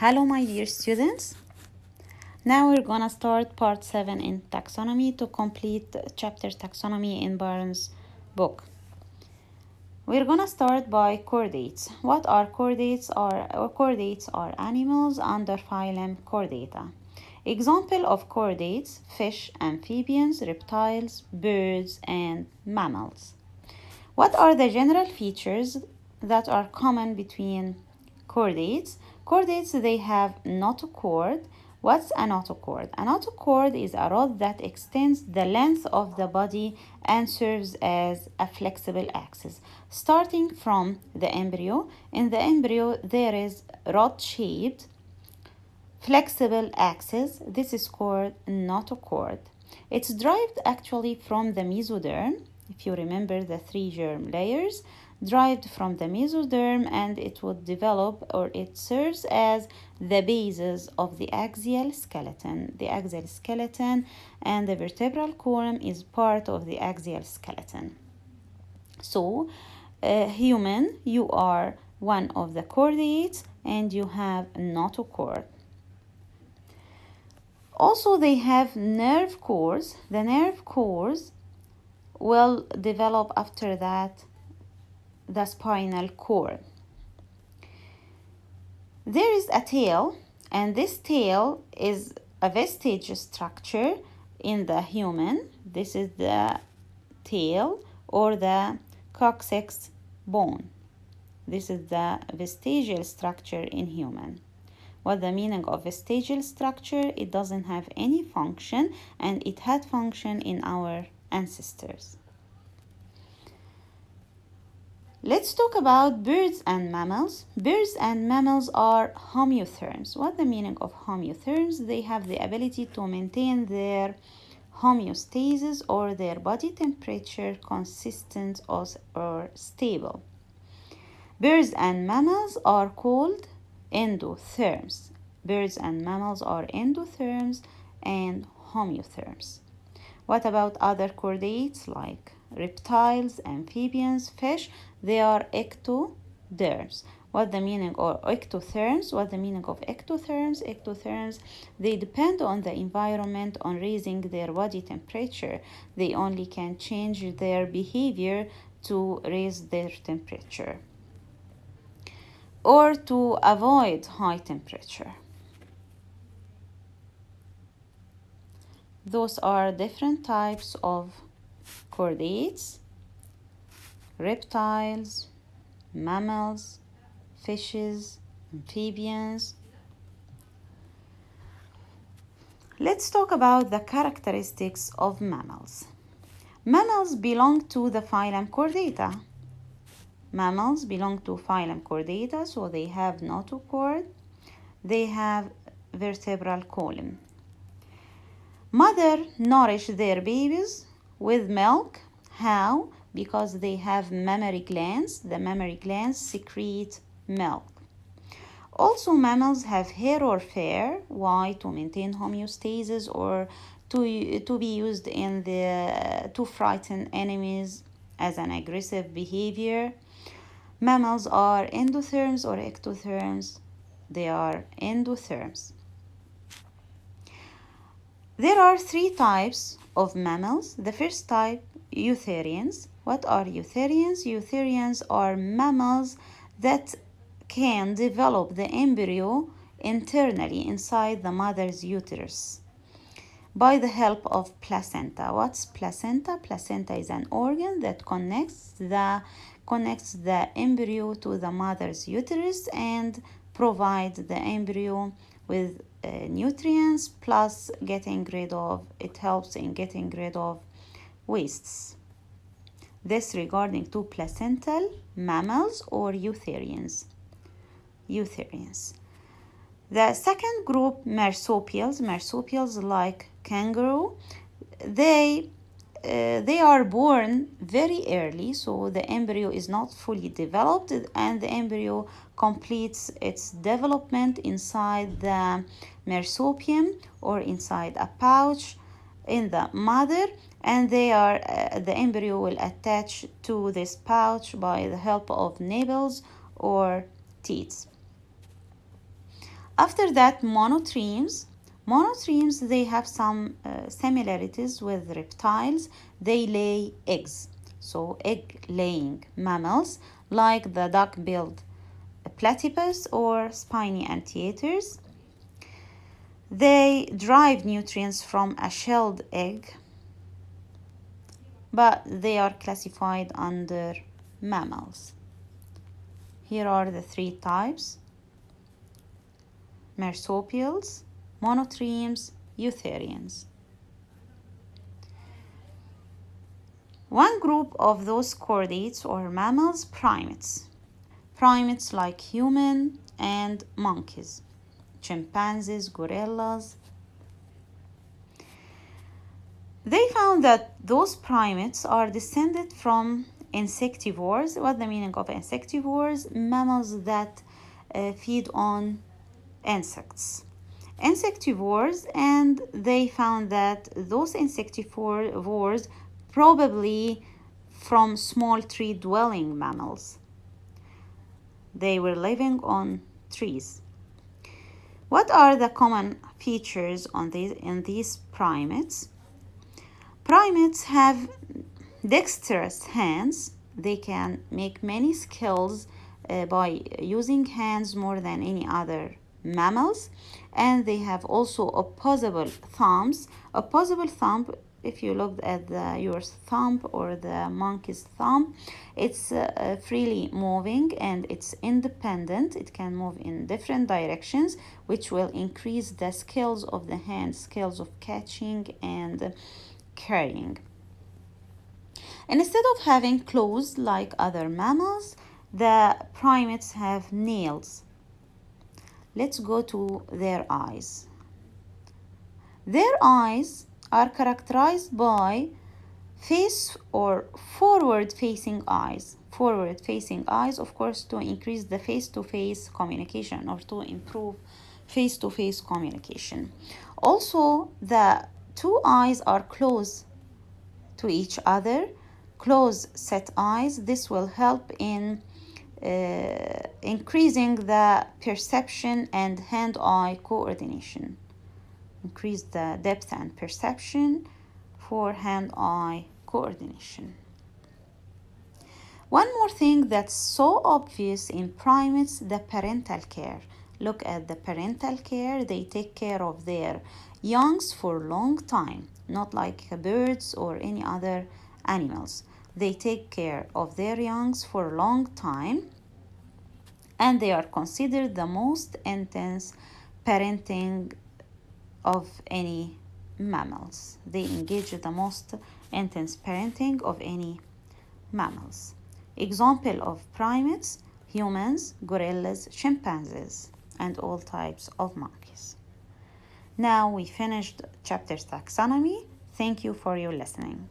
Hello, my dear students. Now we're gonna start part 7 in taxonomy to complete chapter taxonomy in Barnes' book. We're gonna start by chordates. What are chordates? Chordates are animals under phylum Chordata. Example of chordates: fish, amphibians, reptiles, birds, and mammals. What are the general features that are common between chordates? Chordates, they have notochord. What's a notochord? A notochord is a rod that extends the length of the body and serves as a flexible axis. Starting from the embryo, in the embryo there is rod-shaped flexible axis. This is called notochord. It's derived actually from the mesoderm. If you remember the three germ layers, derived from the mesoderm, and it would develop, or it serves as the basis of the axial skeleton. The axial skeleton and the vertebral column is part of the axial skeleton. So, human, you are one of the chordates and you have notochord. Also, they have nerve cores. The nerve cores will develop after that the spinal cord. There is a tail, and this tail is a vestige structure in the human. This is the tail or the coccyx bone. This is the vestigial structure in human. What the meaning of vestigial structure? It doesn't have any function, and it had function in our ancestors. Let's talk about birds and mammals. Birds and mammals are homeotherms. What the meaning of homeotherms? They have the ability to maintain their homeostasis or their body temperature consistent or stable. Birds and mammals are called endotherms. Birds and mammals are endotherms and homeotherms. What about other chordates like reptiles, amphibians, fish? They are ectoderms. What the meaning of ectotherms? What the meaning of ectotherms? Ectotherms, they depend on the environment on raising their body temperature. They only can change their behavior to raise their temperature or to avoid high temperature. Those are different types of chordates: reptiles, mammals, fishes, amphibians. Let's talk about the characteristics of mammals. Mammals belong to the phylum Chordata. Mammals belong to phylum Chordata, so they have notochord, they have vertebral column. Mother nourish their babies with milk. How? Because they have mammary glands. The mammary glands secrete milk. Also, mammals have hair or fur. Why? To maintain homeostasis or to be used to frighten enemies as an aggressive behavior. Mammals are endotherms or ectotherms. They are endotherms. There are three types of mammals. The first type, eutherians. What are eutherians? Eutherians are mammals that can develop the embryo internally inside the mother's uterus by the help of placenta. What's placenta? Placenta is an organ that connects the embryo to the mother's uterus and provides the embryo with nutrients, plus it helps in getting rid of wastes. This regarding to placental mammals or eutherians. The second group, marsupials. Marsupials like kangaroo. They are born very early, so the embryo is not fully developed, and the embryo completes its development inside the marsupium or inside a pouch in the mother, and the embryo will attach to this pouch by the help of nibbles or teats. After that, monotremes. Monotremes, they have some similarities with reptiles. They lay eggs. So egg-laying mammals like the duck-billed platypus or spiny anteaters. They derive nutrients from a shelled egg, but they are classified under mammals. Here are the three types: marsupials, monotremes, eutherians. One group of those chordates or mammals, primates. Primates like human and monkeys, chimpanzees, gorillas. They found that those primates are descended from insectivores. What's the meaning of insectivores? Mammals that feed on insects. Insectivores, and they found that those insectivores probably from small tree dwelling mammals. They were living on trees. What are the common features in these primates? Primates have dexterous hands. They can make many skills by using hands more than any other mammals, and they have also opposable thumbs. Opposable thumb, if you look at your thumb or the monkey's thumb, it's freely moving and it's independent. It can move in different directions, which will increase the skills of the hand, skills of catching and carrying. And instead of having claws like other mammals, the primates have nails. Let's go to their eyes. Their eyes are characterized by face or forward-facing eyes. Forward-facing eyes, of course, to increase the face-to-face communication or to improve face-to-face communication. Also, the two eyes are close to each other, close set eyes. This will help in increasing the perception and hand-eye coordination. Increase the depth and perception for hand-eye coordination. One more thing that's so obvious in primates, the parental care. Look at the parental care. They take care of their youngs for a long time, not like birds or any other animals. They take care of their youngs for a long time, and they are considered the most intense parenting of any mammals. They engage the most intense parenting of any mammals. Example of primates: humans, gorillas, chimpanzees, and all types of monkeys. Now we finished chapter taxonomy. Thank you for your listening.